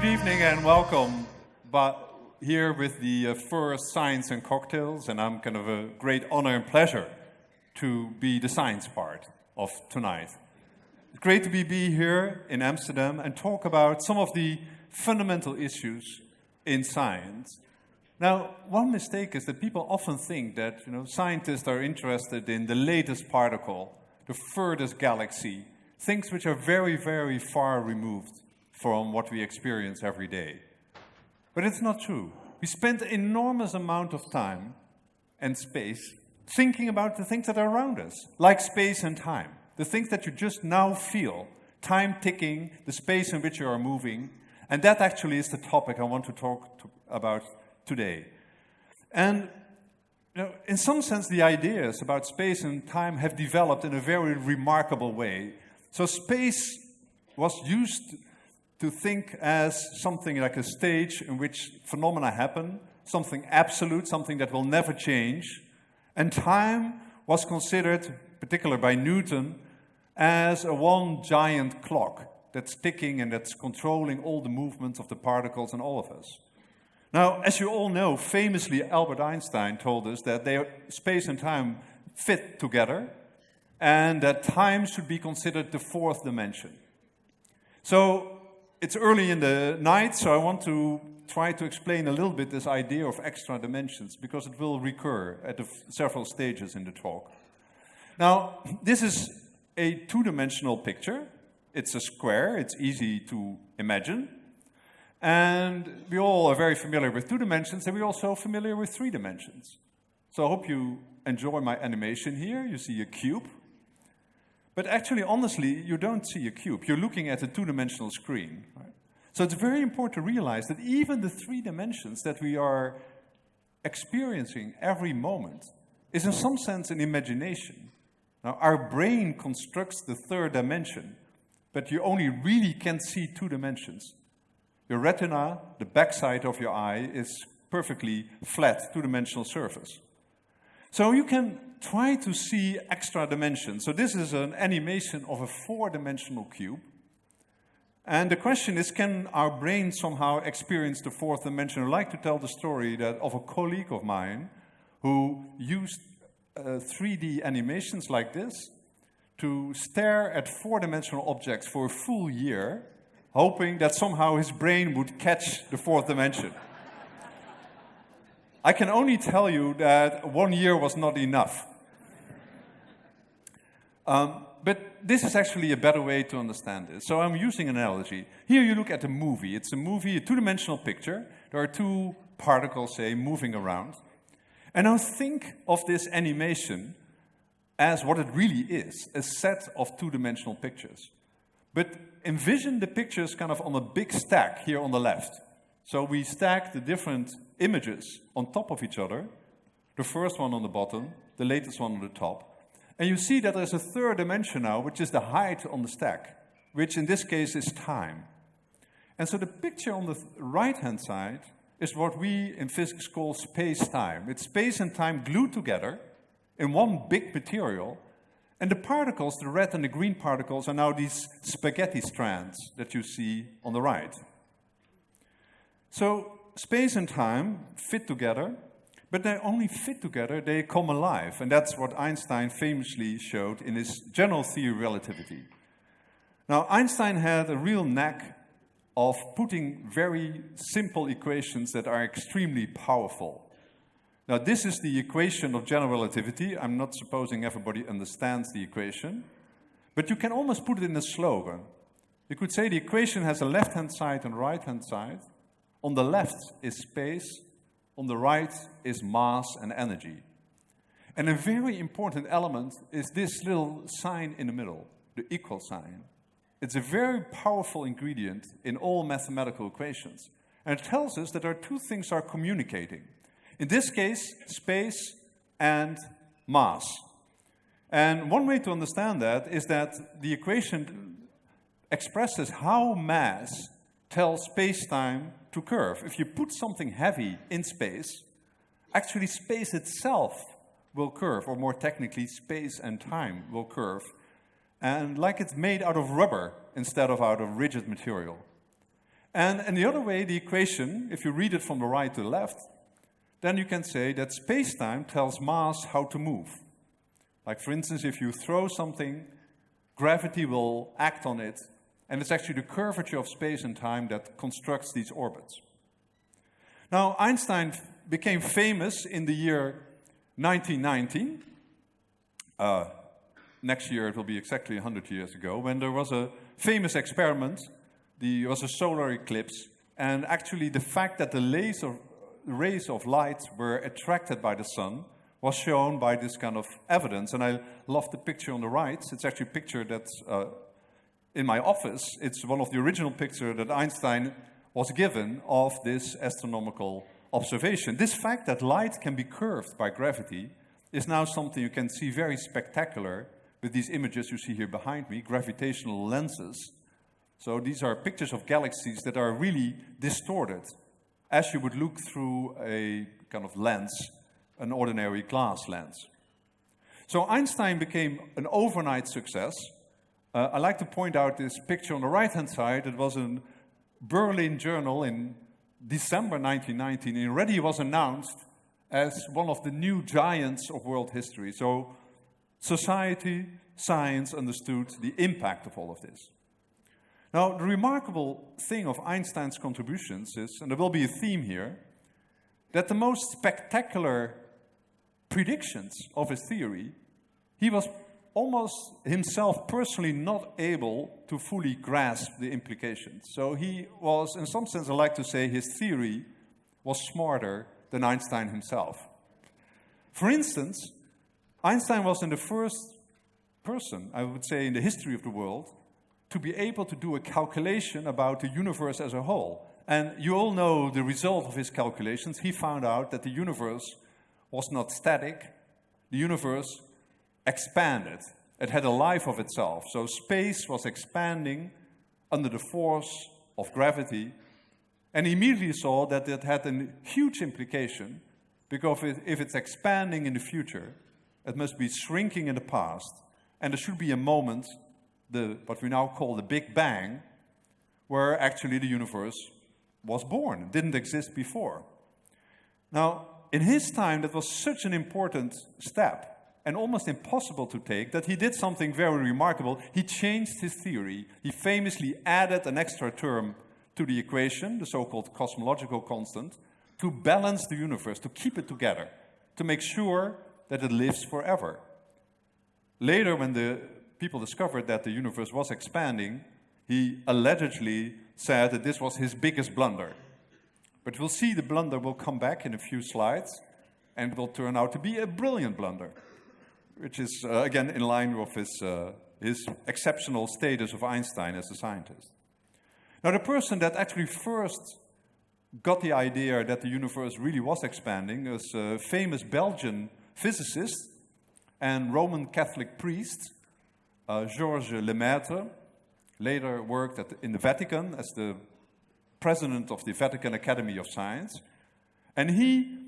evening and welcome. But here with the first Science and Cocktails, and I'm kind of a great honor and pleasure to be the science part of tonight. It's great to be here in Amsterdam and talk about some of the fundamental issues in science. Now, one mistake is that people often think that scientists are interested in the latest particle, the furthest galaxy, things which are very, very far removed from what we experience every day. But it's not true. We spend an enormous amount of time and space thinking about the things that are around us, like space and time, the things that you just now feel, time ticking, the space in which you are moving, and that actually is the topic I want to talk about today. And in some sense, the ideas about space and time have developed in a very remarkable way. So space was used to think as something like a stage in which phenomena happen, something absolute, something that will never change. And time was considered, particularly by Newton, as a one giant clock that's ticking and that's controlling all the movements of the particles and all of us. Now, as you all know, famously Albert Einstein told us that space and time fit together and that time should be considered the fourth dimension. So it's early in the night, so I want to try to explain a little bit this idea of extra dimensions, because it will recur at several stages in the talk. Now, this is a two-dimensional picture. It's a square, it's easy to imagine. And we all are very familiar with two dimensions, and we're also familiar with three dimensions. So I hope you enjoy my animation here. You see a cube. But actually, honestly, you don't see a cube. You're looking at a two-dimensional screen. Right? So it's very important to realize that even the three dimensions that we are experiencing every moment is in some sense an imagination. Now, our brain constructs the third dimension, but you only really can see two dimensions. Your retina, the backside of your eye, is perfectly flat, two-dimensional surface. So you can try to see extra dimensions. So this is an animation of a four-dimensional cube. And the question is, can our brain somehow experience the fourth dimension? I'd like to tell the story of a colleague of mine who used 3D animations like this to stare at four-dimensional objects for a full year, hoping that somehow his brain would catch the fourth dimension. I can only tell you that 1 year was not enough. But this is actually a better way to understand this. So I'm using an analogy. Here you look at a movie. It's a movie, a two-dimensional picture. There are two particles, say, moving around. And now think of this animation as what it really is, a set of two-dimensional pictures. But envision the pictures kind of on a big stack here on the left. So we stack the different images on top of each other, the first one on the bottom, the latest one on the top. And you see that there's a third dimension now, which is the height on the stack, which in this case is time. And so the picture on the right-hand side is what we in physics call space-time. It's space and time glued together in one big material. And the particles, the red and the green particles, are now these spaghetti strands that you see on the right. So space and time fit together, but they only fit together, they come alive. And that's what Einstein famously showed in his general theory of relativity. Now, Einstein had a real knack of putting very simple equations that are extremely powerful. Now, this is the equation of general relativity. I'm not supposing everybody understands the equation, but you can almost put it in a slogan. You could say the equation has a left-hand side and right-hand side. On the left is space, on the right is mass and energy. And a very important element is this little sign in the middle, the equal sign. It's a very powerful ingredient in all mathematical equations. And it tells us that our two things are communicating. In this case, space and mass. And one way to understand that is that the equation expresses how mass tells space-time to curve. If you put something heavy in space, actually space itself will curve, or more technically, space and time will curve. And like it's made out of rubber instead of out of rigid material. And in the other way, the equation, if you read it from the right to the left, then you can say that space-time tells mass how to move. Like, for instance, if you throw something, gravity will act on it, and it's actually the curvature of space and time that constructs these orbits. Now, Einstein became famous in the year 1919. Next year it will be exactly 100 years ago, when there was a famous experiment. There was a solar eclipse, and actually the fact that the rays of light were attracted by the sun was shown by this kind of evidence. And I love the picture on the right. It's actually a picture that's in my office. It's one of the original pictures that Einstein was given of this astronomical observation. This fact that light can be curved by gravity is now something you can see very spectacular with these images you see here behind me, gravitational lenses. So these are pictures of galaxies that are really distorted, as you would look through a kind of lens, an ordinary glass lens. So Einstein became an overnight success. I like to point out this picture on the right-hand side. It was in Berlin Journal in December 1919, and already was announced as one of the new giants of world history. So society, science understood the impact of all of this. Now, the remarkable thing of Einstein's contributions is, and there will be a theme here, that the most spectacular predictions of his theory, he was almost himself personally not able to fully grasp the implications. So he was, in some sense, I like to say, his theory was smarter than Einstein himself. For instance, Einstein was the first person, I would say, in the history of the world to be able to do a calculation about the universe as a whole. And you all know the result of his calculations. He found out that the universe was not static. The universe expanded. It had a life of itself. So space was expanding under the force of gravity. And he immediately saw that it had a huge implication, because if it's expanding in the future, it must be shrinking in the past. And there should be a moment, what we now call the Big Bang, where actually the universe was born. It didn't exist before. Now, in his time, that was such an important step and almost impossible to take that he did something very remarkable. He changed his theory. He famously added an extra term to the equation, the so-called cosmological constant, to balance the universe, to keep it together, to make sure that it lives forever. Later, when the people discovered that the universe was expanding, he allegedly said that this was his biggest blunder. But we'll see the blunder will come back in a few slides, and it will turn out to be a brilliant blunder, which is, again, in line with his exceptional status of Einstein as a scientist. Now, the person that actually first got the idea that the universe really was expanding was a famous Belgian physicist and Roman Catholic priest, Georges Lemaitre. Later worked in the Vatican as the president of the Vatican Academy of Science. And he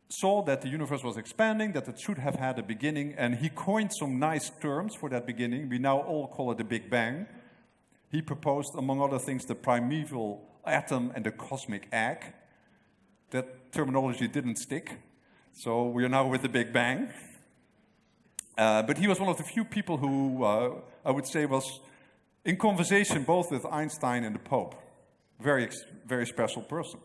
saw that the universe was expanding, that it should have had a beginning, and he coined some nice terms for that beginning. We now all call it the Big Bang. He proposed, among other things, the primeval atom and the cosmic egg. That terminology didn't stick, so we are now with the Big Bang. But he was one of the few people who, I would say, was in conversation both with Einstein and the Pope. Very, very special person.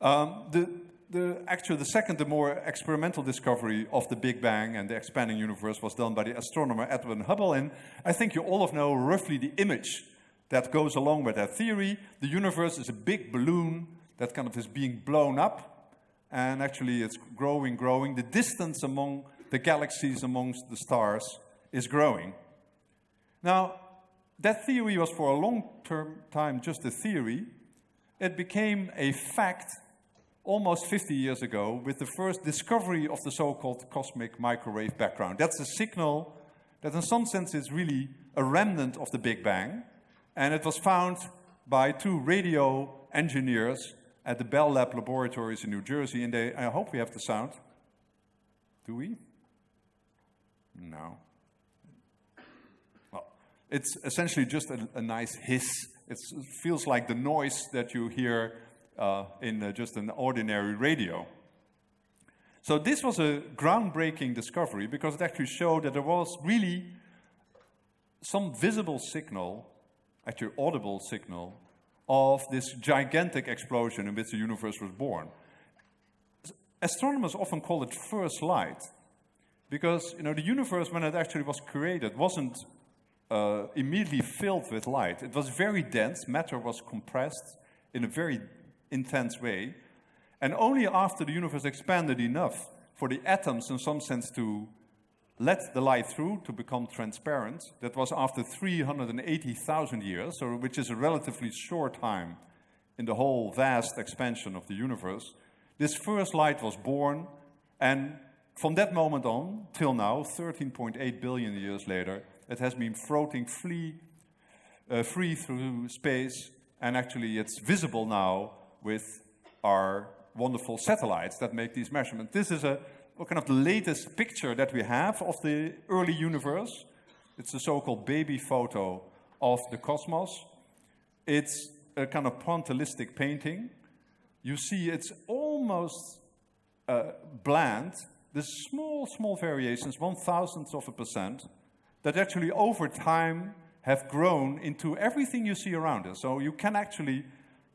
The second, the more experimental discovery of the Big Bang and the expanding universe was done by the astronomer Edwin Hubble. And I think you all know roughly the image that goes along with that theory. The universe is a big balloon that kind of is being blown up, and actually it's growing. The distance among the galaxies, amongst the stars, is growing. Now, that theory was for a long time just a theory. It became a fact almost 50 years ago with the first discovery of the so-called cosmic microwave background. That's a signal that in some sense is really a remnant of the Big Bang. And it was found by two radio engineers at the Bell Lab laboratories in New Jersey. And I hope we have the sound. Do we? No. Well, it's essentially just a nice hiss It feels like the noise that you hear in just an ordinary radio. So this was a groundbreaking discovery because it actually showed that there was really some visible signal, actually audible signal, of this gigantic explosion in which the universe was born. Astronomers often call it first light because the universe, when it actually was created, wasn't immediately filled with light. It was very dense. Matter was compressed in a very intense way. And only after the universe expanded enough for the atoms, in some sense, to let the light through, to become transparent, that was after 380,000 years, which is a relatively short time in the whole vast expansion of the universe, this first light was born, and from that moment on, till now, 13.8 billion years later, it has been floating free through space, and actually it's visible now with our wonderful satellites that make these measurements. This is a kind of the latest picture that we have of the early universe. It's a so-called baby photo of the cosmos. It's a kind of pointillistic painting. You see it's almost bland. There's small variations, 1/1000%, that actually over time have grown into everything you see around us. So you can actually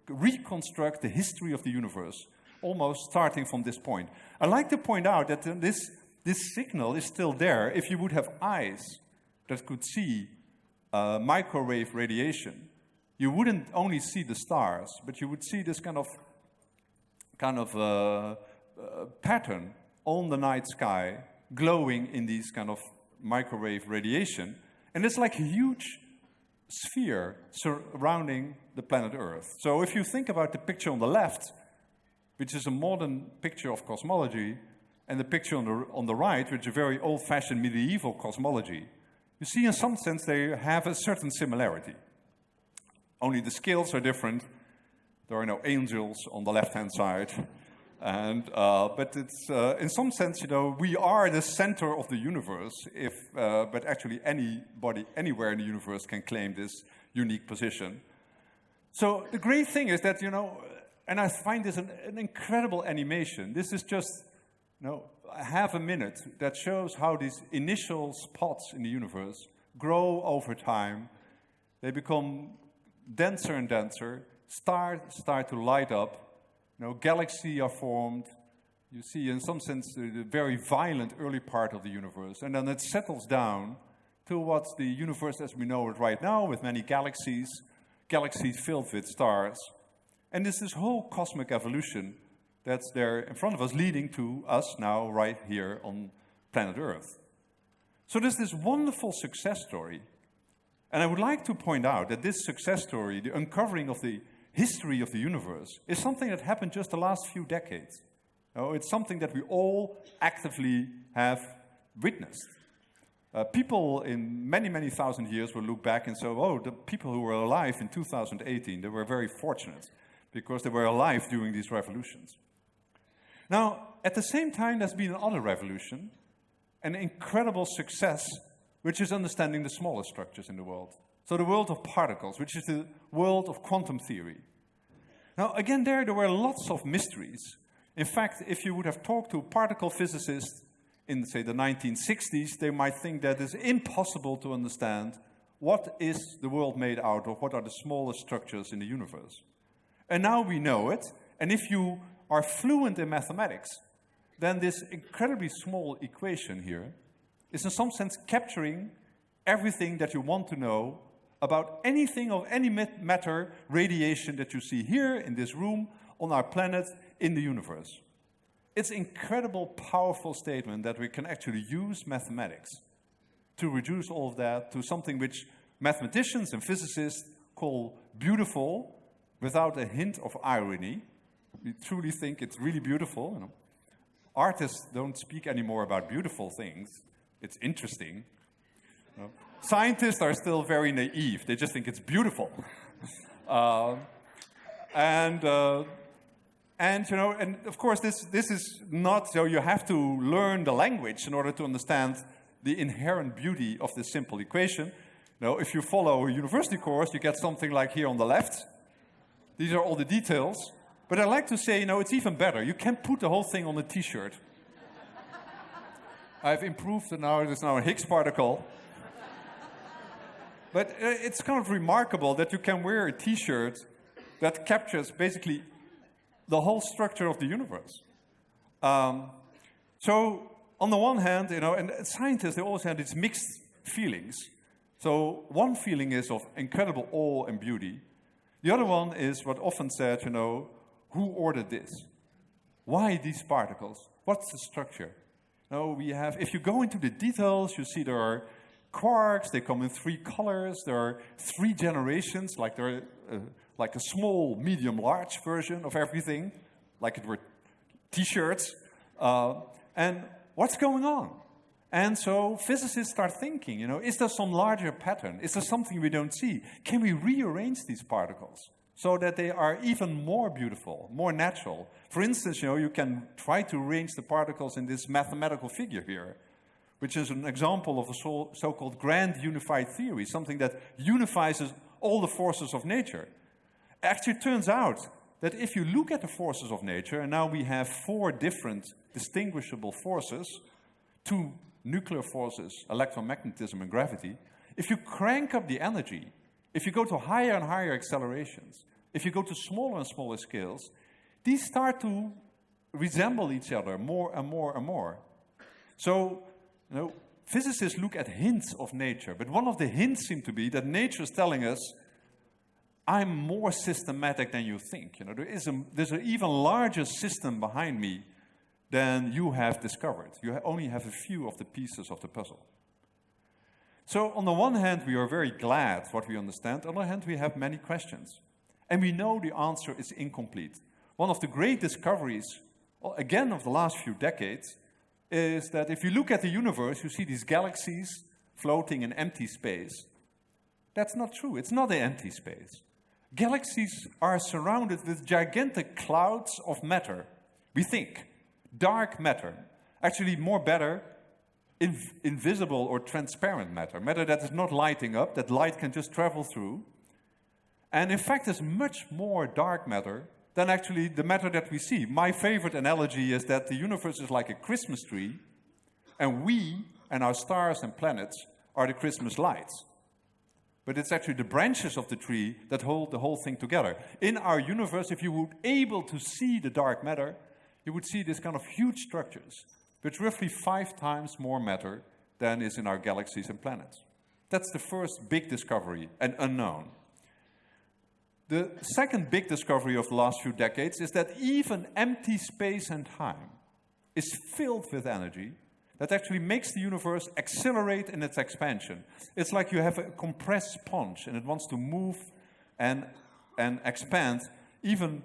reconstruct the history of the universe, almost starting from this point. I'd like to point out that this signal is still there. If you would have eyes that could see microwave radiation, you wouldn't only see the stars, but you would see this kind of pattern on the night sky glowing in these kind of microwave radiation. And it's like a huge sphere surrounding the planet Earth. So if you think about the picture on the left, which is a modern picture of cosmology, and the picture on the right, which is a very old-fashioned medieval cosmology, you see in some sense they have a certain similarity. Only the scales are different. There are no angels on the left-hand side. But it's, in some sense, we are the center of the universe, but actually anybody, anywhere in the universe can claim this unique position. So the great thing is that, and I find this an incredible animation. This is just, half a minute that shows how these initial spots in the universe grow over time. They become denser and denser, start to light up. Galaxies are formed. You see, in some sense, the very violent early part of the universe. And then it settles down to what's the universe as we know it right now, with many galaxies filled with stars. And this whole cosmic evolution that's there in front of us, leading to us now right here on planet Earth. So there's this wonderful success story. And I would like to point out that this success story, the uncovering of the history of the universe, is something that happened just the last few decades. It's something that we all actively have witnessed. People in many, many thousand years will look back and say, oh, the people who were alive in 2018, they were very fortunate because they were alive during these revolutions. Now, at the same time, there's been another revolution, an incredible success, which is understanding the smallest structures in the world. So the world of particles, which is the world of quantum theory. Now, again, there were lots of mysteries. In fact, if you would have talked to particle physicists in, say, the 1960s, they might think that it's impossible to understand what is the world made out of, what are the smallest structures in the universe. And now we know it, and if you are fluent in mathematics, then this incredibly small equation here is in some sense capturing everything that you want to know about anything of any matter, radiation that you see here in this room, on our planet, in the universe. It's an incredible, powerful statement that we can actually use mathematics to reduce all of that to something which mathematicians and physicists call beautiful without a hint of irony. We truly think it's really beautiful. Artists don't speak anymore about beautiful things. It's interesting. Scientists are still very naive. They just think it's beautiful. And of course, this is not, so you have to learn the language in order to understand the inherent beauty of this simple equation. Now, if you follow a university course, you get something like here on the left. These are all the details. But I like to say, it's even better. You can put the whole thing on a T-shirt. I've improved it now. There's now a Higgs particle. But it's kind of remarkable that you can wear a T-shirt that captures basically the whole structure of the universe. So on the one hand, and scientists, they always have these mixed feelings. So one feeling is of incredible awe and beauty. The other one is what often said, who ordered this? Why these particles? What's the structure? If you go into the details, you see there are quarks, they come in 3 colors, there are 3 generations, like they're like a small, medium, large version of everything, like it were T-shirts. And what's going on? And so physicists start thinking, is there some larger pattern? Is there something we don't see? Can we rearrange these particles so that they are even more beautiful, more natural? For instance, you can try to arrange the particles in this mathematical figure here, which is an example of a so-called grand unified theory, something that unifies all the forces of nature. Actually, it turns out that if you look at the forces of nature, and now we have 4 different distinguishable forces, 2 nuclear forces, electromagnetism and gravity, if you crank up the energy, if you go to higher and higher accelerations, if you go to smaller and smaller scales, these start to resemble each other more and more and more. So, physicists look at hints of nature, but one of the hints seems to be that nature is telling us, I'm more systematic than you think. There's an even larger system behind me than you have discovered. You only have a few of the pieces of the puzzle. So on the one hand, we are very glad what we understand. On the other hand, we have many questions. And we know the answer is incomplete. One of the great discoveries, again, of the last few decades, is that if you look at the universe, you see these galaxies floating in empty space. That's not true. It's not an empty space. Galaxies are surrounded with gigantic clouds of matter. We think. Dark matter. Actually, more better, invisible or transparent matter. Matter that is not lighting up, that light can just travel through. And in fact, there's much more dark matter than actually the matter that we see. My favorite analogy is that the universe is like a Christmas tree, and we and our stars and planets are the Christmas lights. But it's actually the branches of the tree that hold the whole thing together. In our universe, if you were able to see the dark matter, you would see this kind of huge structures, with roughly 5 times more matter than is in our galaxies and planets. That's the first big discovery, and unknown. The second big discovery of the last few decades is that even empty space and time is filled with energy that actually makes the universe accelerate in its expansion. It's like you have a compressed sponge and it wants to move and expand even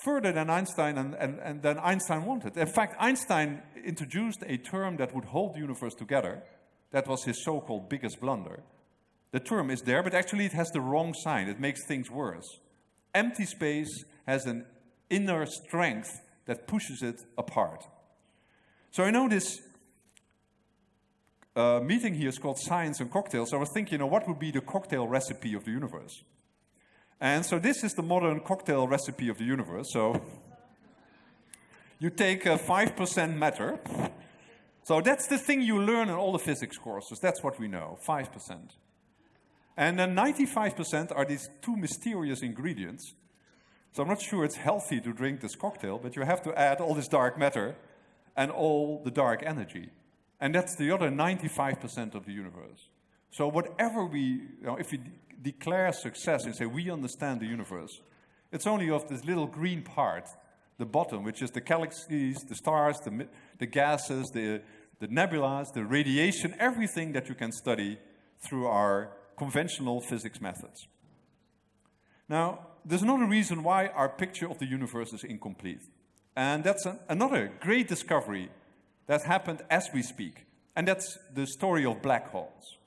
further than Einstein and than Einstein wanted. In fact, Einstein introduced a term that would hold the universe together. That was his so-called biggest blunder. The term is there, but actually it has the wrong sign. It makes things worse. Empty space has an inner strength that pushes it apart. So I know this meeting here is called Science and Cocktails. So I was thinking, what would be the cocktail recipe of the universe? And so this is the modern cocktail recipe of the universe. So you take 5% matter. So that's the thing you learn in all the physics courses. That's what we know, 5%. And then 95% are these 2 mysterious ingredients. So I'm not sure it's healthy to drink this cocktail, but you have to add all this dark matter and all the dark energy. And that's the other 95% of the universe. So whatever if we declare success and say we understand the universe, it's only of this little green part, the bottom, which is the galaxies, the stars, the gases, the nebulas, the radiation, everything that you can study through our conventional physics methods. Now, there's another reason why our picture of the universe is incomplete. And that's another great discovery that happened as we speak. And that's the story of black holes.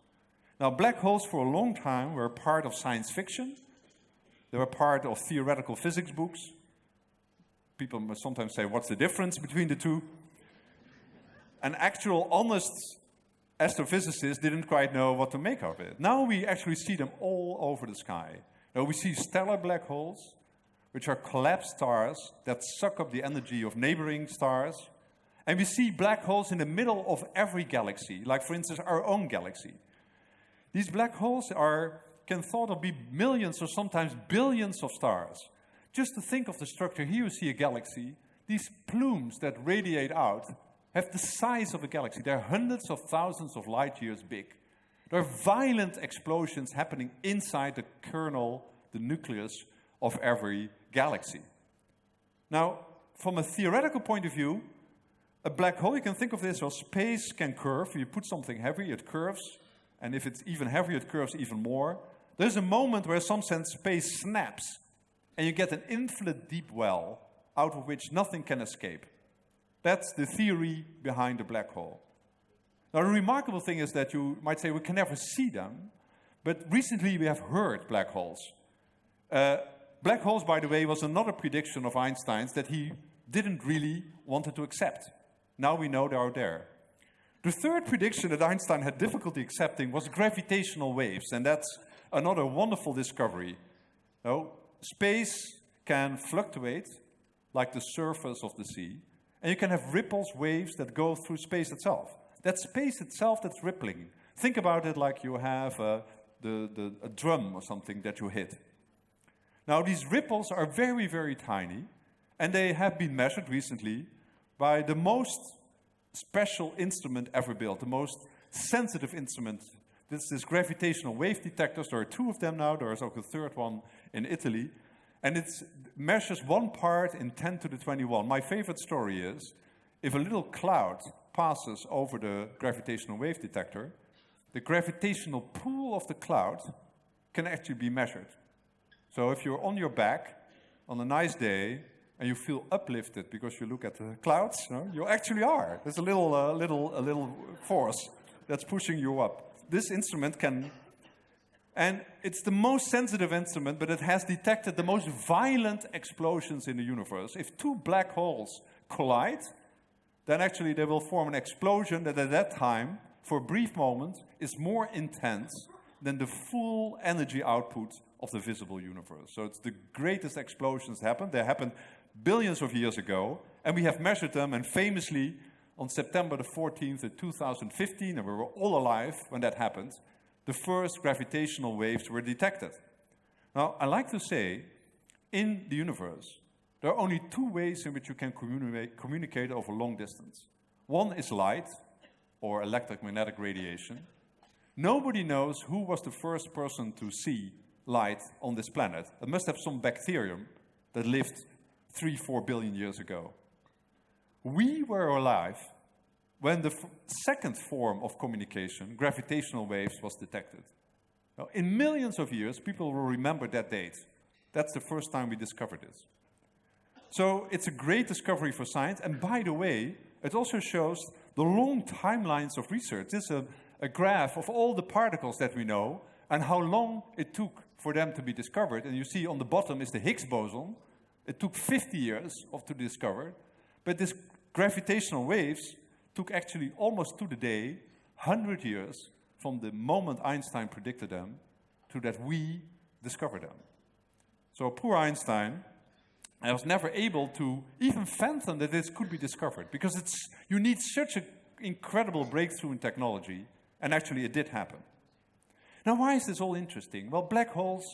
Now, black holes for a long time were part of science fiction. They were part of theoretical physics books. People must sometimes say, what's the difference between the two? An actual honest astrophysicists didn't quite know what to make of it. Now we actually see them all over the sky. Now we see stellar black holes, which are collapsed stars that suck up the energy of neighboring stars. And we see black holes in the middle of every galaxy, like for instance our own galaxy. These black holes can thought of be millions or sometimes billions of stars. Just to think of the structure, here you see a galaxy. These plumes that radiate out have the size of a galaxy. They're hundreds of thousands of light years big. There are violent explosions happening inside the kernel, the nucleus of every galaxy. Now, from a theoretical point of view, a black hole, you can think of this as space can curve. You put something heavy, it curves. And if it's even heavier, it curves even more. There's a moment where, in some sense, space snaps. And you get an infinite deep well out of which nothing can escape. That's the theory behind the black hole. Now, the remarkable thing is that you might say we can never see them, but recently we have heard black holes. Black holes, by the way, was another prediction of Einstein's that he didn't really want to accept. Now we know they are there. The third prediction that Einstein had difficulty accepting was gravitational waves, and that's another wonderful discovery. Space can fluctuate like the surface of the sea, and you can have ripples, waves that go through space itself. That's space itself that's rippling. Think about it like you have a drum or something that you hit. Now, these ripples are very, very tiny, and they have been measured recently by the most special instrument ever built, the most sensitive instrument. This is gravitational wave detectors. There are 2 of them now. There is also a third one in Italy. And it measures 1 part in 10 to the 21. My favorite story is, if a little cloud passes over the gravitational wave detector, the gravitational pull of the cloud can actually be measured. So if you're on your back on a nice day and you feel uplifted because you look at the clouds, you actually are. There's a little force that's pushing you up. This instrument can, and it's the most sensitive instrument, but it has detected the most violent explosions in the universe. If 2 black holes collide, then actually they will form an explosion that at that time, for a brief moment, is more intense than the full energy output of the visible universe. So it's the greatest explosions happen. They happened billions of years ago, and we have measured them, and famously, on September the 14th of 2015, and we were all alive when that happened, the first gravitational waves were detected. Now, I like to say, in the universe, there are only 2 ways in which you can communicate over long distance. One is light, or electromagnetic radiation. Nobody knows who was the first person to see light on this planet. It must have some bacterium that lived 3-4 billion years ago. We were alive when the second form of communication, gravitational waves, was detected. Now, in millions of years, people will remember that date. That's the first time we discovered this. So it's a great discovery for science. And by the way, it also shows the long timelines of research. This is a graph of all the particles that we know and how long it took for them to be discovered. And you see on the bottom is the Higgs boson. It took 50 years to discover. But this gravitational waves took actually almost to the day, 100 years from the moment Einstein predicted them to that we discovered them. So poor Einstein, I was never able to even fathom that this could be discovered, because you need such an incredible breakthrough in technology, and actually it did happen. Now, why is this all interesting? Well, black holes,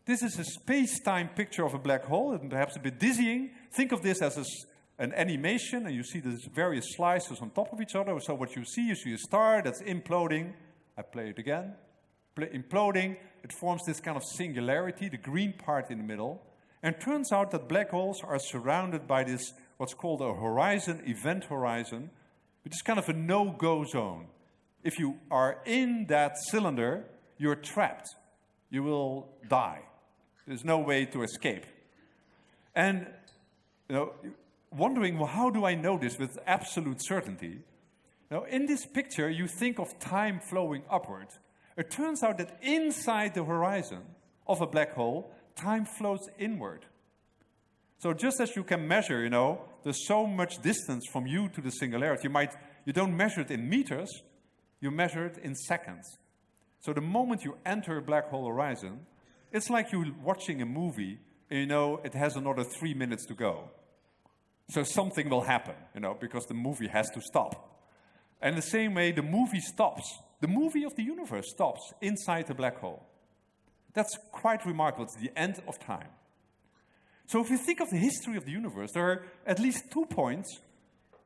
this is a space-time picture of a black hole, and perhaps a bit dizzying. Think of this as an animation, and you see these various slices on top of each other. So what you see is a star that's imploding. I play it again. Imploding, it forms this kind of singularity, the green part in the middle. And it turns out that black holes are surrounded by this, what's called a horizon, event horizon, which is kind of a no-go zone. If you are in that cylinder, you're trapped. You will die. There's no way to escape. And wondering, well, how do I know this with absolute certainty? Now, in this picture, you think of time flowing upward. It turns out that inside the horizon of a black hole, time flows inward. So just as you can measure, there's so much distance from you to the singularity. You don't measure it in meters, you measure it in seconds. So the moment you enter a black hole horizon, it's like you're watching a movie and you know it has another 3 minutes to go. So something will happen, because the movie has to stop. And the same way, the movie stops. The movie of the universe stops inside the black hole. That's quite remarkable. It's the end of time. So if you think of the history of the universe, there are at least 2 points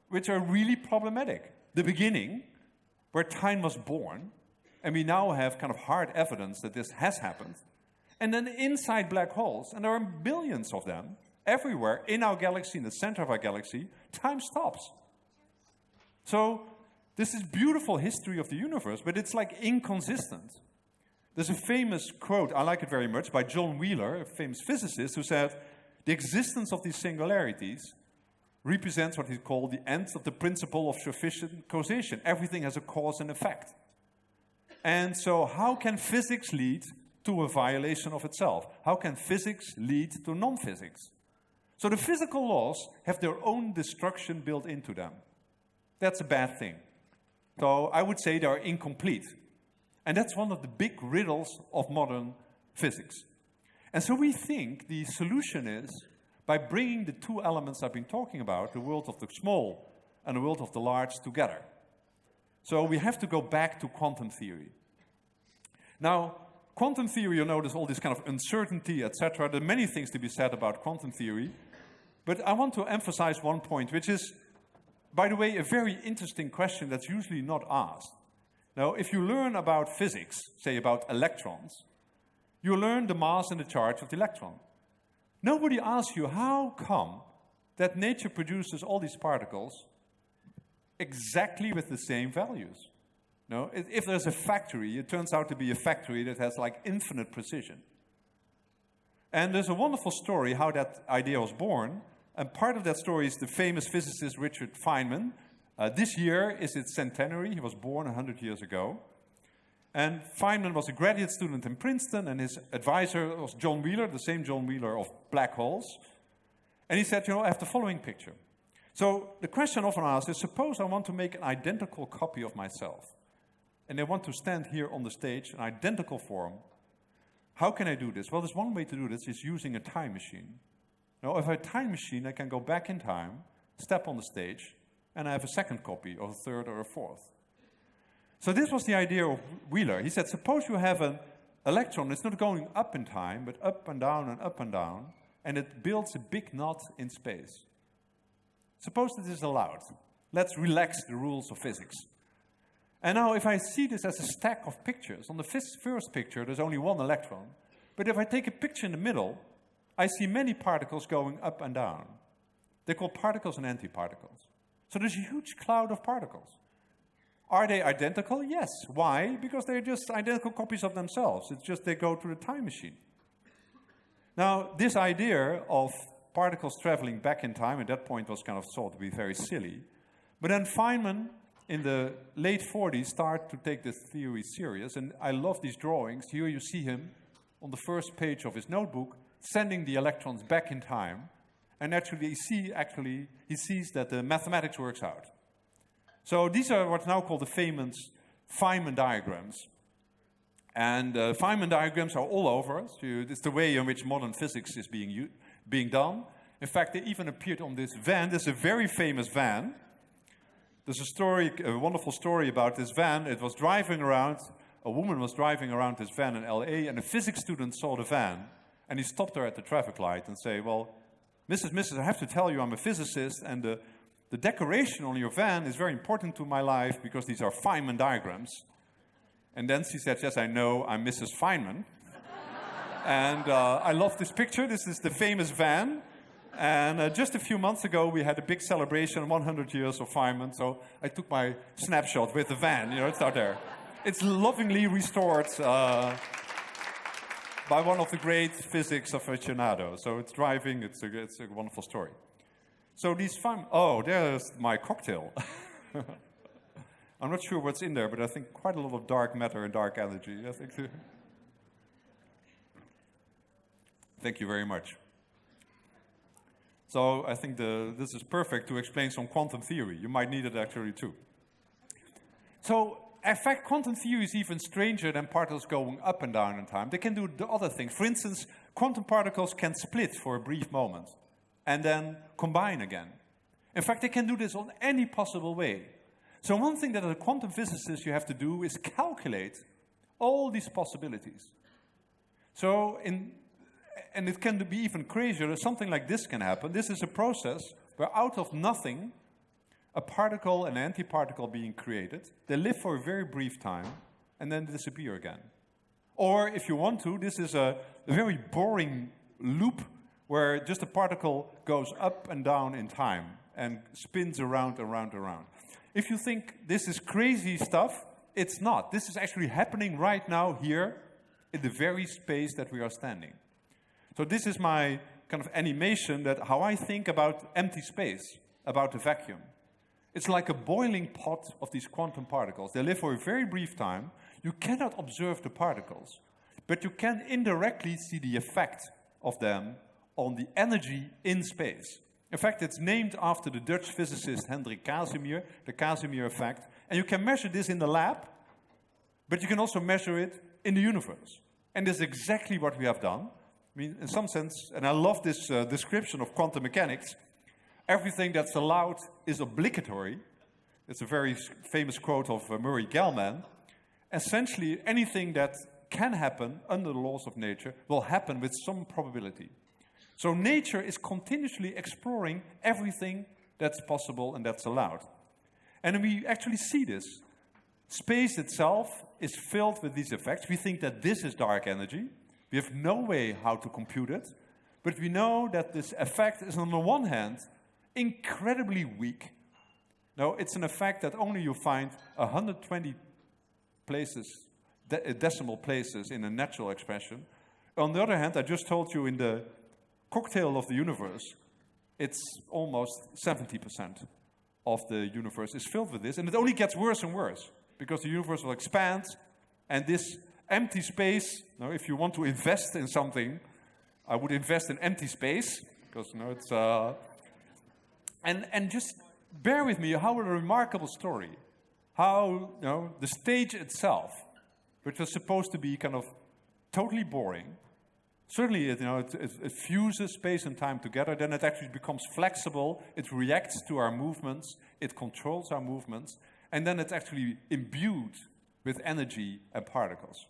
which are really problematic. The beginning, where time was born, and we now have kind of hard evidence that this has happened. And then inside black holes, and there are billions of them, everywhere in our galaxy, in the center of our galaxy, time stops. So this is beautiful history of the universe, but it's like inconsistent. There's a famous quote, I like it very much, by John Wheeler, a famous physicist, who said, the existence of these singularities represents what he called the end of the principle of sufficient causation. Everything has a cause and effect. And so how can physics lead to a violation of itself? How can physics lead to non-physics? So the physical laws have their own destruction built into them. That's a bad thing. So I would say they are incomplete. And that's one of the big riddles of modern physics. And so we think the solution is by bringing the 2 elements I've been talking about, the world of the small and the world of the large, together. So we have to go back to quantum theory. Now, quantum theory, there's all this kind of uncertainty, etc. There are many things to be said about quantum theory. But I want to emphasize one point, which is, by the way, a very interesting question that's usually not asked. Now, if you learn about physics, say about electrons, you learn the mass and the charge of the electron. Nobody asks you how come that nature produces all these particles exactly with the same values. No, if there's a factory, it turns out to be a factory that has like infinite precision. And there's a wonderful story how that idea was born. And part of that story is the famous physicist Richard Feynman. This year is its centenary. He was born 100 years ago. And Feynman was a graduate student in Princeton, and his advisor was John Wheeler, the same John Wheeler of black holes. And he said, I have the following picture. So the question often asked is, suppose I want to make an identical copy of myself. And I want to stand here on the stage, an identical form. How can I do this? Well, there's one way to do this, is using a time machine. Now, if I have a time machine, I can go back in time, step on the stage, and I have a second copy, or a third, or a fourth. So this was the idea of Wheeler. He said, suppose you have an electron that's not going up in time, but up and down, and it builds a big knot in space. Suppose this is allowed. Let's relax the rules of physics. And now if I see this as a stack of pictures, on the first picture there's only one electron, but if I take a picture in the middle, I see many particles going up and down. They're called particles and antiparticles. So there's a huge cloud of particles. Are they identical? Yes. Why? Because they're just identical copies of themselves. It's just they go to the time machine. Now, this idea of particles traveling back in time at that point was kind of thought to be very silly. But then Feynman, in the late 40s, started to take this theory serious. And I love these drawings. Here you see him on the first page of his notebook, sending the electrons back in time. And actually, he sees that the mathematics works out. So these are what's now called the Feynman Diagrams. And Feynman Diagrams are all over us. It's the way in which modern physics is being done. In fact, they even appeared on this van. This is a very famous van. There's a wonderful story about this van. It was driving around, a woman was driving around this van in LA, and a physics student saw the van, and he stopped her at the traffic light and said, well, Mrs., I have to tell you I'm a physicist, and the decoration on your van is very important to my life because these are Feynman diagrams. And then she said, yes, I know, I'm Mrs. Feynman. And I love this picture. This is the famous van. And just a few months ago, we had a big celebration, 100 years of Feynman. So I took my snapshot with the van. It's out there. It's lovingly restored by one of the great physics aficionados. So it's driving. It's a wonderful story. So these there's my cocktail. I'm not sure what's in there, but I think quite a lot of dark matter and dark energy. I think. Thank you very much. So I think this is perfect to explain some quantum theory. You might need it actually too. So in fact, quantum theory is even stranger than particles going up and down in time. They can do the other things. For instance, quantum particles can split for a brief moment and then combine again. In fact, they can do this on any possible way. So one thing that as a quantum physicist you have to do is calculate all these possibilities. So, and it can be even crazier, something like this can happen. This is a process where out of nothing, a particle and an antiparticle being created. They live for a very brief time and then disappear again. Or if you want to, this is a very boring loop where just a particle goes up and down in time and spins around, around, around. If you think this is crazy stuff, it's not. This is actually happening right now here in the very space that we are standing. So this is my kind of animation that how I think about empty space, about the vacuum. It's like a boiling pot of these quantum particles. They live for a very brief time. You cannot observe the particles, but you can indirectly see the effect of them on the energy in space. In fact, it's named after the Dutch physicist Hendrik Casimir, the Casimir effect. And you can measure this in the lab, but you can also measure it in the universe. And this is exactly what we have done. I mean, in some sense, and I love this description of quantum mechanics, everything that's allowed is obligatory. It's a very famous quote of Murray Gell-Mann. Essentially, anything that can happen under the laws of nature will happen with some probability. So nature is continuously exploring everything that's possible and that's allowed. And we actually see this. Space itself is filled with these effects. We think that this is dark energy. We have no way how to compute it. But we know that this effect is, on the one hand, incredibly weak. Now, it's an effect that only you find 120 places, decimal places in a natural expression. On the other hand, I just told you in the cocktail of the universe, it's almost 70% of the universe is filled with this. And it only gets worse and worse because the universe will expand and this empty space, now if you want to invest in something, I would invest in empty space because it's... And just bear with me, how a remarkable story. How, the stage itself, which was supposed to be kind of totally boring, certainly it fuses space and time together, then it actually becomes flexible, it reacts to our movements, it controls our movements, and then it's actually imbued with energy and particles.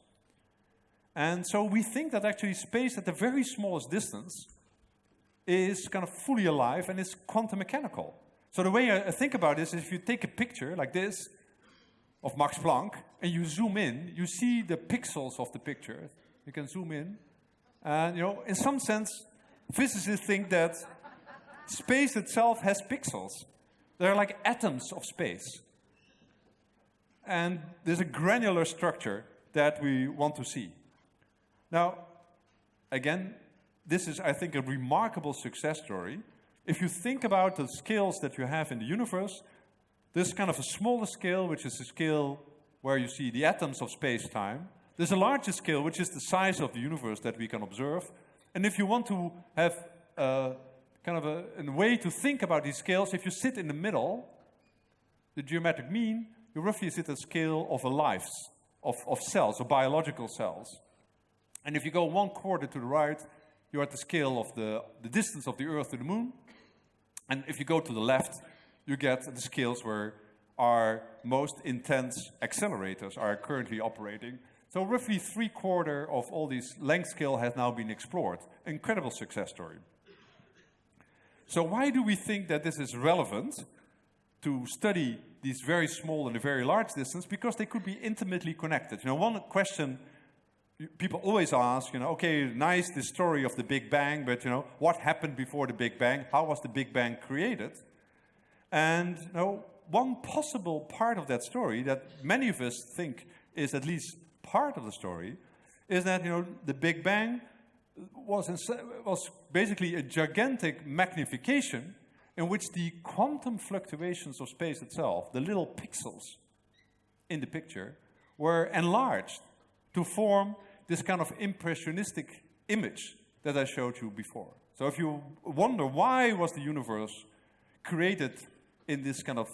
And so we think that actually space at the very smallest distance is kind of fully alive and is quantum mechanical. So the way I think about this is if you take a picture like this of Max Planck and you zoom in, you see the pixels of the picture. You can zoom in. And, in some sense, physicists think that space itself has pixels. They're like atoms of space. And there's a granular structure that we want to see. Now, again, this is, I think, a remarkable success story. If you think about the scales that you have in the universe, there's kind of a smaller scale, which is a scale where you see the atoms of space-time. There's a larger scale, which is the size of the universe that we can observe. And if you want to have a way to think about these scales, if you sit in the middle, the geometric mean, you roughly sit at the scale of a life, of cells, of biological cells. And if you go 1/4 to the right, you're at the scale of the distance of the Earth to the Moon. And if you go to the left, you get the scales where our most intense accelerators are currently operating. So roughly 3/4 of all these length scale has now been explored. Incredible success story. So why do we think that this is relevant to study these very small and the very large distance? Because they could be intimately connected. One question people always ask, okay, nice, the story of the Big Bang, but, what happened before the Big Bang? How was the Big Bang created? And, one possible part of that story that many of us think is at least part of the story is that, the Big Bang was basically a gigantic magnification in which the quantum fluctuations of space itself, the little pixels in the picture, were enlarged to form this kind of impressionistic image that I showed you before. So if you wonder why was the universe created in this kind of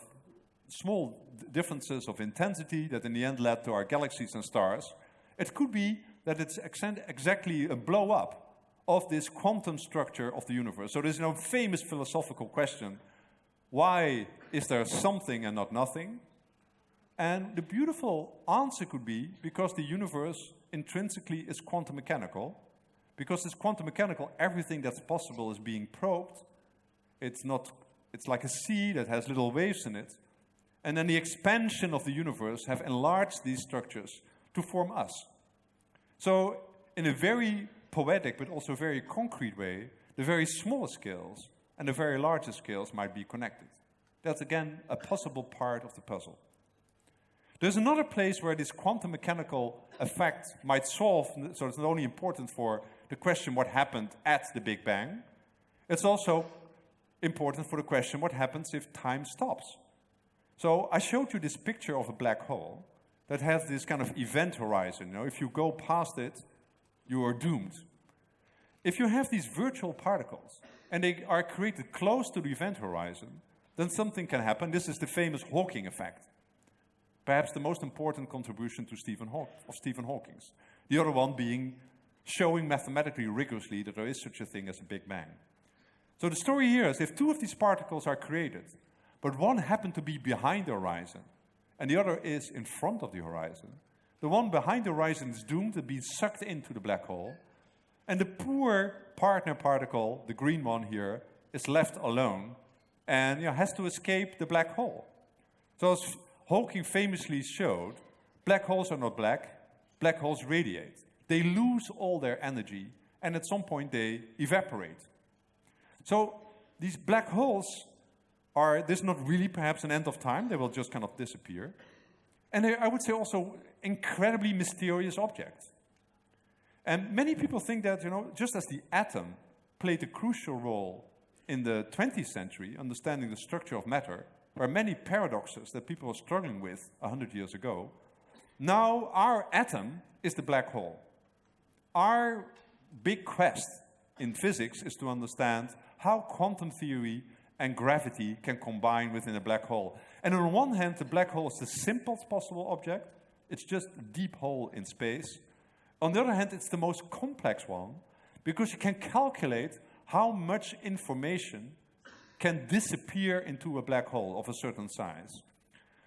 small differences of intensity that in the end led to our galaxies and stars. It could be that it's exactly a blow-up of this quantum structure of the universe. So there's no famous philosophical question, why is there something and not nothing? And the beautiful answer could be because the universe intrinsically is quantum mechanical. Because it's quantum mechanical, everything that's possible is being probed. It's like a sea that has little waves in it. And then the expansion of the universe have enlarged these structures to form us. So in a very poetic but also very concrete way, the very smallest scales and the very largest scales might be connected. That's again a possible part of the puzzle. There's another place where this quantum mechanical effect might solve, so it's not only important for the question what happened at the Big Bang, it's also important for the question what happens if time stops. So I showed you this picture of a black hole that has this kind of event horizon. You know, if you go past it, you are doomed. If you have these virtual particles and they are created close to the event horizon, then something can happen. This is the famous Hawking effect. Perhaps the most important contribution to Stephen Hawking's. The other one being showing mathematically rigorously that there is such a thing as a Big Bang. So the story here is if two of these particles are created, but one happened to be behind the horizon, and the other is in front of the horizon, the one behind the horizon is doomed to be sucked into the black hole, and the poor partner particle, the green one here, is left alone and has to escape the black hole. So as Hawking famously showed, black holes are not black, black holes radiate. They lose all their energy, and at some point they evaporate. So these black holes this is not really perhaps an end of time, they will just kind of disappear. And I would say also incredibly mysterious objects. And many people think that, just as the atom played a crucial role in the 20th century, understanding the structure of matter, there are many paradoxes that people were struggling with 100 years ago. Now our atom is the black hole. Our big quest in physics is to understand how quantum theory and gravity can combine within a black hole. And on one hand, the black hole is the simplest possible object. It's just a deep hole in space. On the other hand, it's the most complex one because you can calculate how much information can disappear into a black hole of a certain size.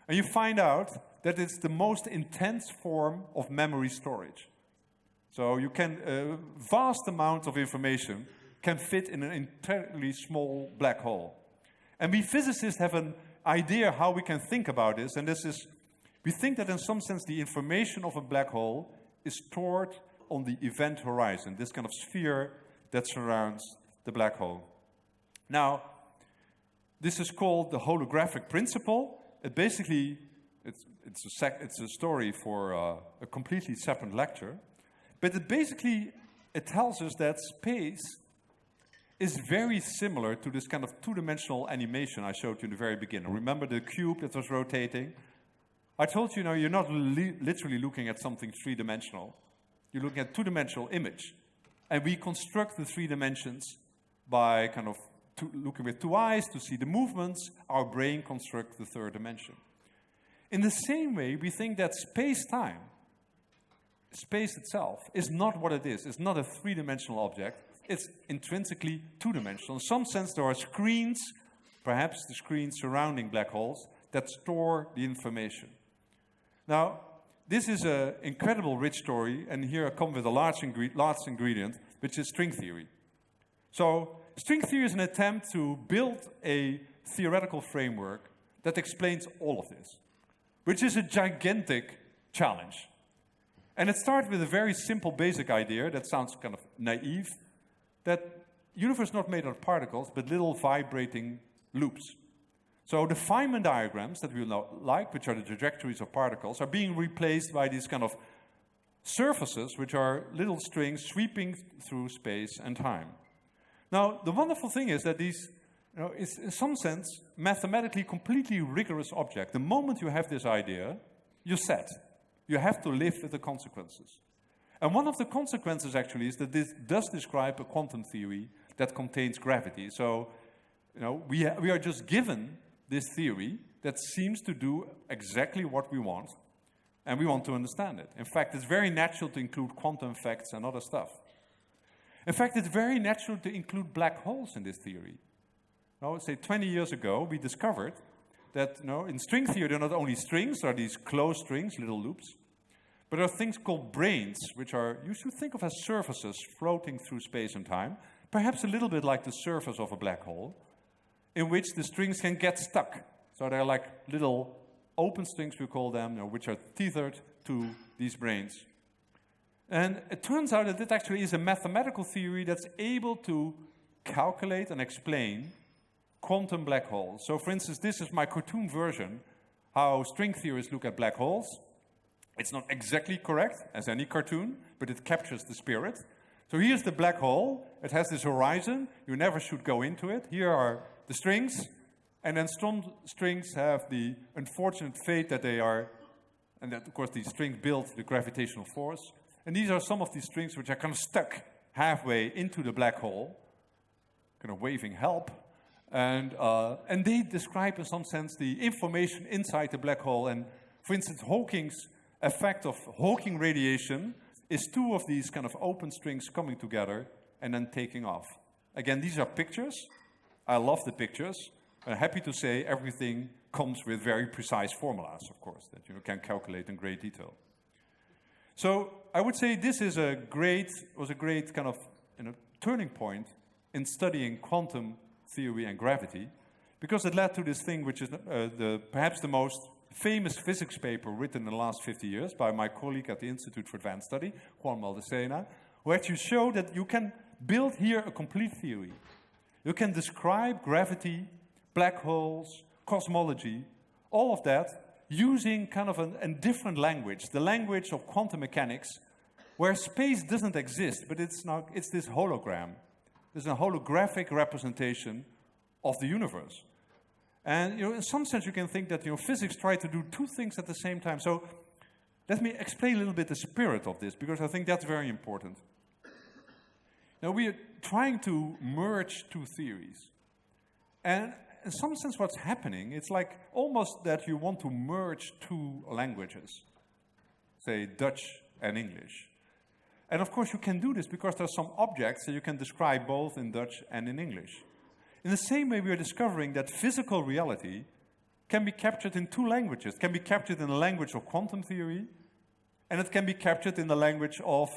And you find out that it's the most intense form of memory storage. So you can, a vast amount of information can fit in an entirely small black hole. And we physicists have an idea how we can think about this, and we think that in some sense the information of a black hole is stored on the event horizon, this kind of sphere that surrounds the black hole. Now, this is called the Holographic Principle. It's a story for a completely separate lecture, but it tells us that space is very similar to this kind of two-dimensional animation I showed you in the very beginning. Remember the cube that was rotating? I told you, you're not literally looking at something three-dimensional. You're looking at two-dimensional image. And we construct the three dimensions by kind of looking with two eyes to see the movements. Our brain constructs the third dimension. In the same way, we think that space-time, space itself, is not what it is. It's not a three-dimensional object. It's intrinsically two-dimensional. In some sense, there are screens, perhaps the screens surrounding black holes, that store the information. Now, this is an incredible rich story, and here I come with a large ingredient, which is string theory. So, string theory is an attempt to build a theoretical framework that explains all of this, which is a gigantic challenge. And it starts with a very simple basic idea that sounds kind of naive, that the universe is not made of particles, but little vibrating loops. So the Feynman diagrams that we like, which are the trajectories of particles, are being replaced by these kind of surfaces, which are little strings sweeping through space and time. Now, the wonderful thing is that these, is in some sense, mathematically completely rigorous object. The moment you have this idea, you're set. You have to live with the consequences. And one of the consequences, actually, is that this does describe a quantum theory that contains gravity. So, we are just given this theory that seems to do exactly what we want, and we want to understand it. In fact, it's very natural to include quantum effects and other stuff. In fact, it's very natural to include black holes in this theory. Now, say 20 years ago, we discovered that in string theory, there are not only strings, there are these closed strings, little loops, but there are things called branes, which are, you should think of as surfaces floating through space and time, perhaps a little bit like the surface of a black hole, in which the strings can get stuck. So they're like little open strings, we call them, which are tethered to these branes. And it turns out that it actually is a mathematical theory that's able to calculate and explain quantum black holes. So for instance, this is my cartoon version, how string theorists look at black holes. It's not exactly correct, as any cartoon, but it captures the spirit. So here's the black hole. It has this horizon. You never should go into it. Here are the strings. And then some strings have the unfortunate fate that they are, and that, of course, these strings build the gravitational force. And these are some of these strings which are kind of stuck halfway into the black hole, kind of waving help. And they describe, in some sense, the information inside the black hole. And, for instance, Hawking's effect of Hawking radiation is two of these kind of open strings coming together and then taking off. Again, these are pictures. I love the pictures. I'm happy to say everything comes with very precise formulas, of course, that you can calculate in great detail. So I would say this is was a great kind of turning point in studying quantum theory and gravity, because it led to this thing which is perhaps the most famous physics paper written in the last 50 years by my colleague at the Institute for Advanced Study, Juan Maldacena, who actually showed that you can build here a complete theory. You can describe gravity, black holes, cosmology, all of that using kind of a different language, the language of quantum mechanics, where space doesn't exist, but it's this hologram. It's a holographic representation of the universe. And in some sense you can think that physics try to do two things at the same time. So let me explain a little bit the spirit of this, because I think that's very important. Now we are trying to merge two theories. And in some sense what's happening, it's like almost that you want to merge two languages, say Dutch and English. And of course you can do this because there are some objects that you can describe both in Dutch and in English. In the same way we are discovering that physical reality can be captured in two languages. It can be captured in the language of quantum theory, and it can be captured in the language of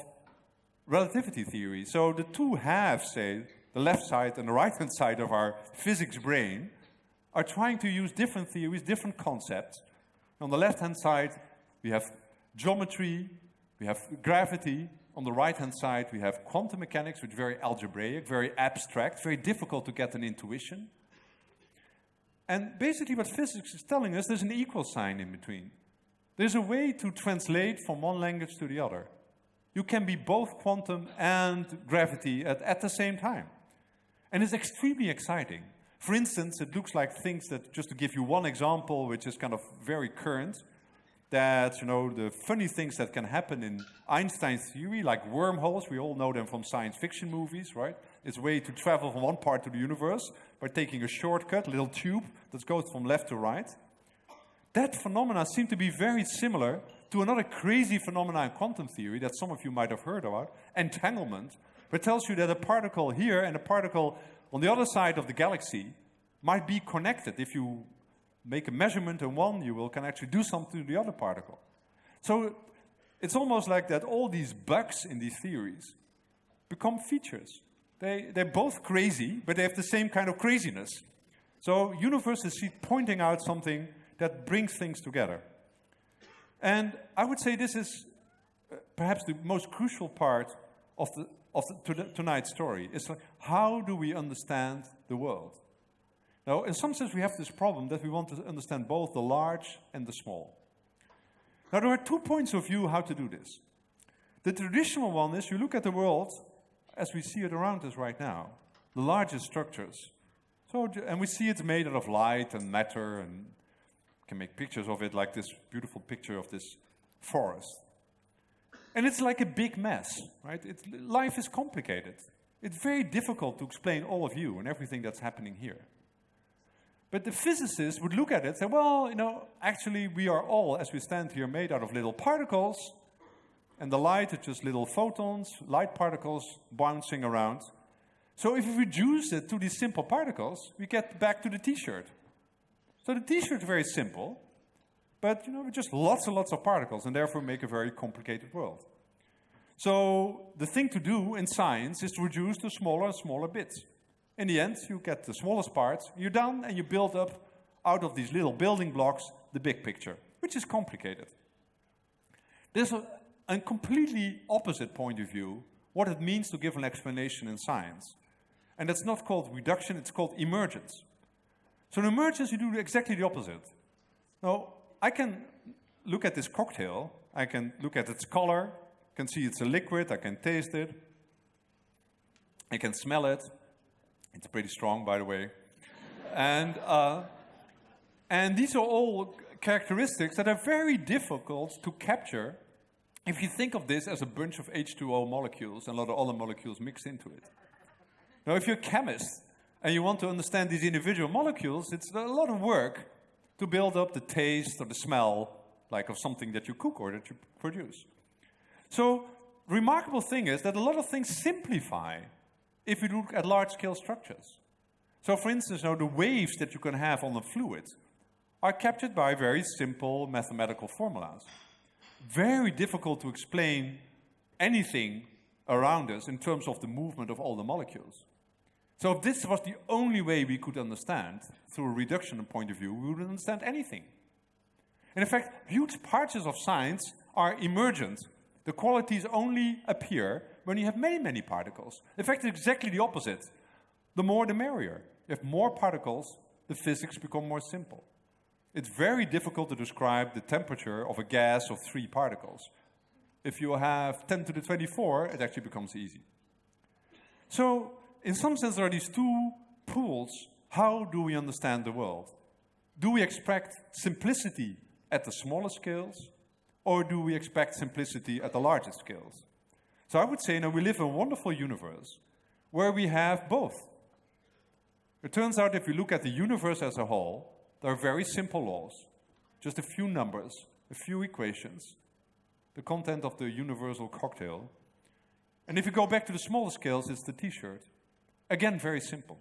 relativity theory. So the two halves, say, the left side and the right-hand side of our physics brain, are trying to use different theories, different concepts. On the left-hand side, we have geometry, we have gravity. On the right-hand side, we have quantum mechanics, which is very algebraic, very abstract, very difficult to get an intuition. And basically what physics is telling us, there's an equal sign in between. There's a way to translate from one language to the other. You can be both quantum and gravity at the same time. And it's extremely exciting. For instance, it looks like things that, just to give you one example, which is kind of very current, that, the funny things that can happen in Einstein's theory, like wormholes, we all know them from science fiction movies, right? It's a way to travel from one part to the universe by taking a shortcut, a little tube that goes from left to right. That phenomena seem to be very similar to another crazy phenomenon in quantum theory that some of you might have heard about, entanglement, which tells you that a particle here and a particle on the other side of the galaxy might be connected. If you make a measurement in one, you can actually do something to the other particle. So it's almost like that all these bugs in these theories become features. They're both crazy, but they have the same kind of craziness. So universe is pointing out something that brings things together. And I would say this is perhaps the most crucial part of tonight's story. It's like, how do we understand the world? Now, in some sense, we have this problem that we want to understand both the large and the small. Now, there are 2 points of view how to do this. The traditional one is you look at the world as we see it around us right now, the largest structures. And we see it's made out of light and matter, and can make pictures of it, like this beautiful picture of this forest. And it's like a big mess, right? Life is complicated. It's very difficult to explain all of you and everything that's happening here. But the physicists would look at it and say, well, you know, actually we are all, as we stand here, made out of little particles, and the light is just little photons, light particles bouncing around. So if we reduce it to these simple particles, we get back to the T-shirt. So the T-shirt is very simple, but you know, just lots and lots of particles, and therefore make a very complicated world. So the thing to do in science is to reduce to smaller and smaller bits. In the end, you get the smallest parts, you're done, and you build up, out of these little building blocks, the big picture, which is complicated. There's a completely opposite point of view, what it means to give an explanation in science. And that's not called reduction, it's called emergence. So in emergence, you do exactly the opposite. Now, I can look at this cocktail, I can look at its color, I can see it's a liquid, I can taste it, I can smell it. It's pretty strong, by the way. And these are all characteristics that are very difficult to capture if you think of this as a bunch of H2O molecules and a lot of other molecules mixed into it. Now, if you're a chemist and you want to understand these individual molecules, it's a lot of work to build up the taste or the smell, like of something that you cook or that you produce. So, the remarkable thing is that a lot of things simplify if you look at large-scale structures. So, for instance, the waves that you can have on a fluid are captured by very simple mathematical formulas. Very difficult to explain anything around us in terms of the movement of all the molecules. So if this was the only way we could understand, through a reduction point of view, we wouldn't understand anything. And in fact, huge parts of science are emergent. The qualities only appear when you have many, many particles. In fact, it's exactly the opposite. The more, the merrier. You have more particles, the physics become more simple. It's very difficult to describe the temperature of a gas of 3 particles. If you have 10 to the 24, it actually becomes easy. So, in some sense, there are these two pools. How do we understand the world? Do we expect simplicity at the smaller scales, or do we expect simplicity at the larger scales? So I would say, we live in a wonderful universe where we have both. It turns out if we look at the universe as a whole, there are very simple laws, just a few numbers, a few equations, the content of the universal cocktail. And if you go back to the smaller scales, it's the T-shirt. Again, very simple.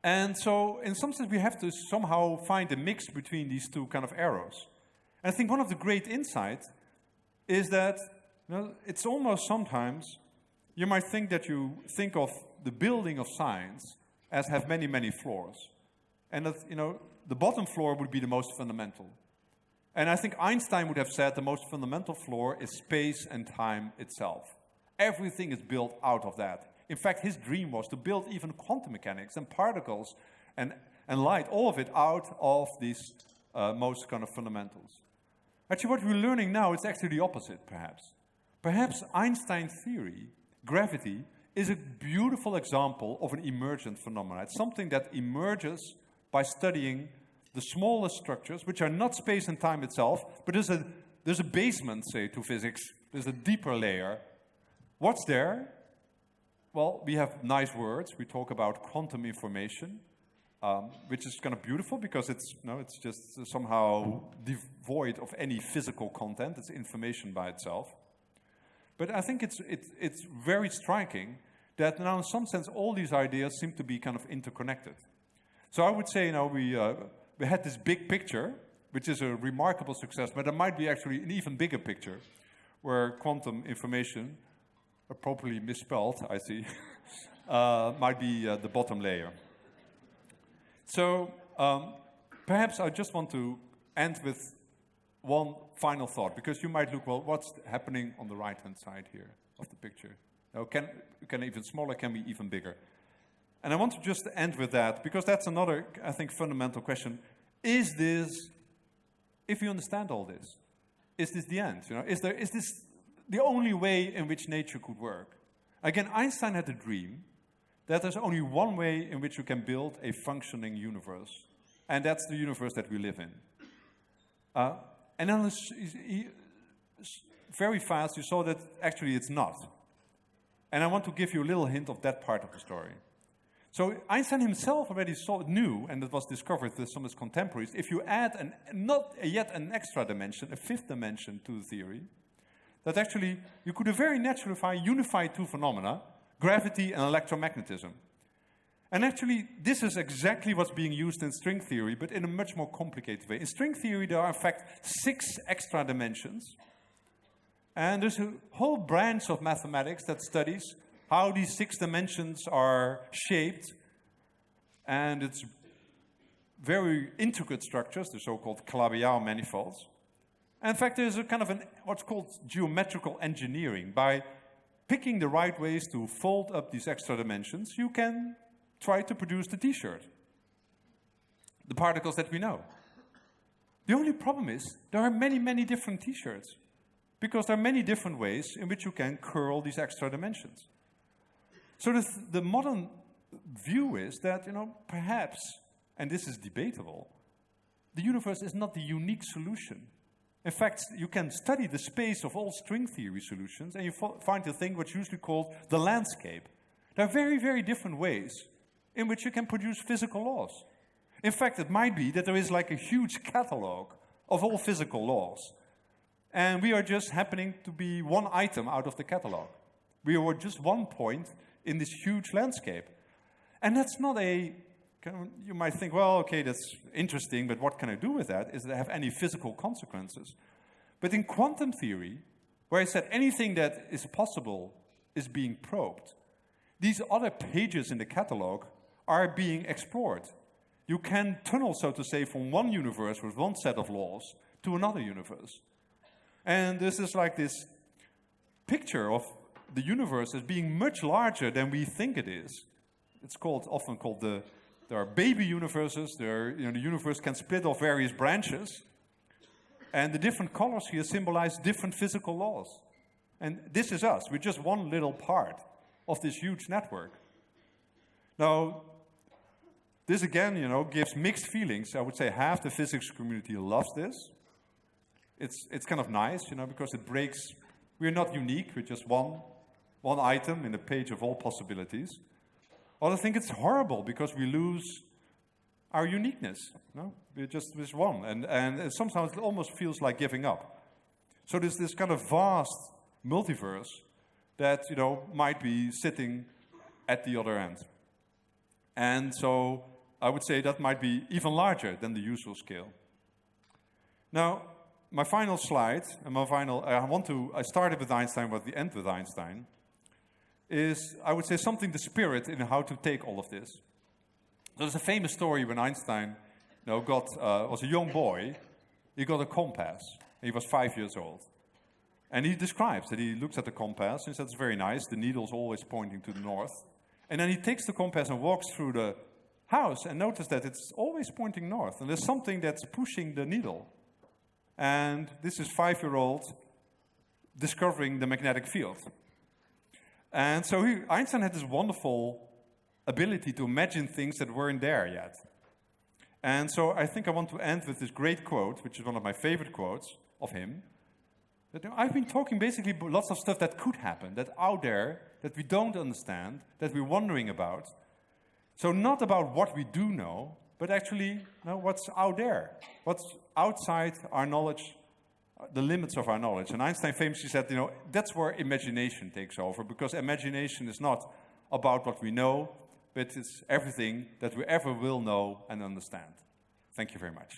And so, in some sense, we have to somehow find a mix between these two kind of arrows. And I think one of the great insights is that it's almost sometimes, you might think that you think of the building of science as have many, many floors. And that, the bottom floor would be the most fundamental. And I think Einstein would have said the most fundamental floor is space and time itself. Everything is built out of that. In fact, his dream was to build even quantum mechanics and particles and light, all of it out of these most kind of fundamentals. Actually, what we're learning now is actually the opposite, perhaps. Perhaps Einstein's theory, gravity, is a beautiful example of an emergent phenomenon. It's something that emerges by studying the smallest structures, which are not space and time itself, but there's a basement, say, to physics. There's a deeper layer. What's there? Well, we have nice words. We talk about quantum information, which is kind of beautiful because it's just somehow devoid of any physical content. It's information by itself. But I think it's very striking that now, in some sense, all these ideas seem to be kind of interconnected. So I would say, we had this big picture, which is a remarkable success, but there might be actually an even bigger picture, where quantum information, appropriately misspelled, I see, might be the bottom layer. So perhaps I just want to end with one final thought, because you might look, well, what's happening on the right-hand side here of the picture? Can even smaller, can be even bigger. And I want to just end with that, because that's another, I think, fundamental question. Is this, if you understand all this, is this the end? Is this the only way in which nature could work? Again, Einstein had a dream that there's only one way in which you can build a functioning universe, and that's the universe that we live in. And then very fast you saw that actually it's not. And I want to give you a little hint of that part of the story. So Einstein himself already knew, and it was discovered with some of his contemporaries, if you add not yet an extra dimension, a fifth dimension to the theory, that actually you could very naturally unify two phenomena, gravity and electromagnetism. And actually, this is exactly what's being used in string theory, but in a much more complicated way. In string theory, there are in fact 6 extra dimensions. And there's a whole branch of mathematics that studies how these 6 dimensions are shaped. And it's very intricate structures, the so-called Calabi-Yau manifolds. And in fact, there's a kind of what's called geometrical engineering. By picking the right ways to fold up these extra dimensions, you can try to produce the T-shirt, the particles that we know. The only problem is there are many, many different T-shirts because there are many different ways in which you can curl these extra dimensions. So the modern view is that, perhaps, and this is debatable, the universe is not the unique solution. In fact, you can study the space of all string theory solutions and you find a thing what's usually called the landscape. There are very, very different ways in which you can produce physical laws. In fact, it might be that there is like a huge catalog of all physical laws. And we are just happening to be one item out of the catalog. We are just one point in this huge landscape. And that's not you might think, well, okay, that's interesting, but what can I do with that? Does it have any physical consequences? But in quantum theory, where I said anything that is possible is being probed, these other pages in the catalog are being explored. You can tunnel, so to say, from one universe with one set of laws to another universe. And this is like this picture of the universe as being much larger than we think it is. It's often called there are baby universes. The universe can split off various branches. And the different colors here symbolize different physical laws. And this is us. We're just one little part of this huge network. Now, this again, gives mixed feelings. I would say half the physics community loves this. It's kind of nice, because it breaks. We're not unique. We're just one item in a page of all possibilities. Others think it's horrible because we lose our uniqueness. We're just this one. And sometimes it almost feels like giving up. So there's this kind of vast multiverse that, might be sitting at the other end. And so I would say that might be even larger than the usual scale. Now, my final slide, and I started with Einstein, but the end with Einstein, is, I would say, something the spirit in how to take all of this. There's a famous story when Einstein was a young boy, he got a compass. He was 5 years old. And he describes that he looks at the compass and says, it's very nice, the needle's always pointing to the north. And then he takes the compass and walks through the house and notices that it's always pointing north. And there's something that's pushing the needle. And this is 5-year-old discovering the magnetic field. And so Einstein had this wonderful ability to imagine things that weren't there yet. And so I think I want to end with this great quote, which is one of my favorite quotes of him. That I've been talking basically lots of stuff that could happen, that out there, that we don't understand, that we're wondering about. So not about what we do know, but actually what's out there, what's outside our knowledge, the limits of our knowledge. And Einstein famously said, that's where imagination takes over, because imagination is not about what we know, but it's everything that we ever will know and understand. Thank you very much.